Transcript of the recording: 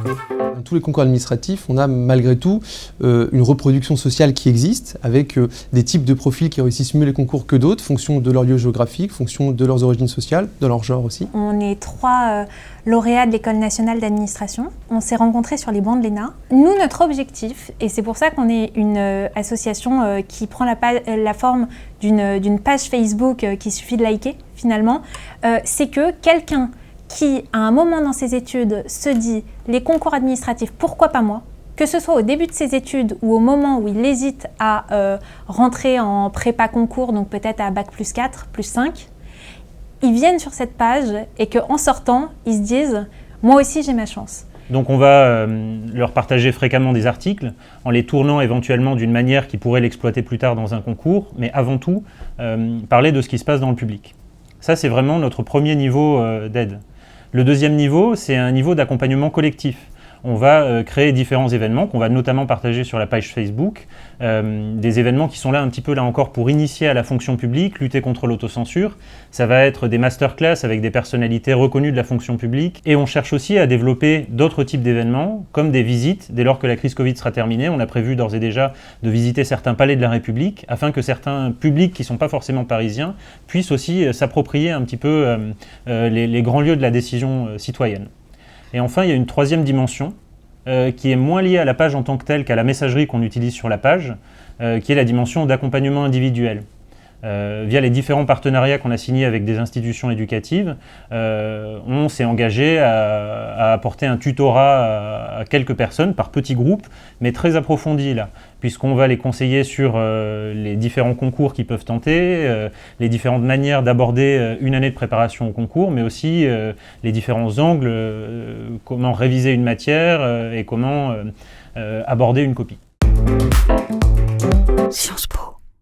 Dans tous les concours administratifs, on a malgré tout une reproduction sociale qui existe, avec des types de profils qui réussissent mieux les concours que d'autres, fonction de leur lieu géographique, fonction de leurs origines sociales, de leur genre aussi. On est 3 lauréats de l'École nationale d'administration. On s'est rencontrés sur les bancs de l'ENA. Nous, notre objectif, et c'est pour ça qu'on est une association qui prend la forme d'une page Facebook qu'il suffit de liker, finalement, c'est que quelqu'un qui, à un moment dans ses études, se dit « les concours administratifs, pourquoi pas moi ?» que ce soit au début de ses études ou au moment où il hésite à rentrer en prépa concours, donc peut-être à bac +4, +5, ils viennent sur cette page et qu'en sortant, ils se disent « moi aussi j'ai ma chance ». Donc on va leur partager fréquemment des articles, en les tournant éventuellement d'une manière qui pourrait l'exploiter plus tard dans un concours, mais avant tout, parler de ce qui se passe dans le public. Ça, c'est vraiment notre premier niveau d'aide. Le deuxième niveau, c'est un niveau d'accompagnement collectif. On va créer différents événements qu'on va notamment partager sur la page Facebook, des événements qui sont là un petit peu là encore pour initier à la fonction publique, lutter contre l'autocensure. Ça va être des masterclass avec des personnalités reconnues de la fonction publique. Et on cherche aussi à développer d'autres types d'événements, comme des visites. Dès lors que la crise Covid sera terminée, on a prévu d'ores et déjà de visiter certains palais de la République, afin que certains publics qui ne sont pas forcément parisiens puissent aussi s'approprier un petit peu les grands lieux de la décision citoyenne. Et enfin, il y a une troisième dimension qui est moins liée à la page en tant que telle qu'à la messagerie qu'on utilise sur la page, qui est la dimension d'accompagnement individuel. Via les différents partenariats qu'on a signés avec des institutions éducatives, on s'est engagé à apporter un tutorat à quelques personnes par petits groupes, mais très approfondis là, puisqu'on va les conseiller sur les différents concours qu'ils peuvent tenter, les différentes manières d'aborder une année de préparation au concours, mais aussi les différents angles, comment réviser une matière et comment aborder une copie. Sciences Po.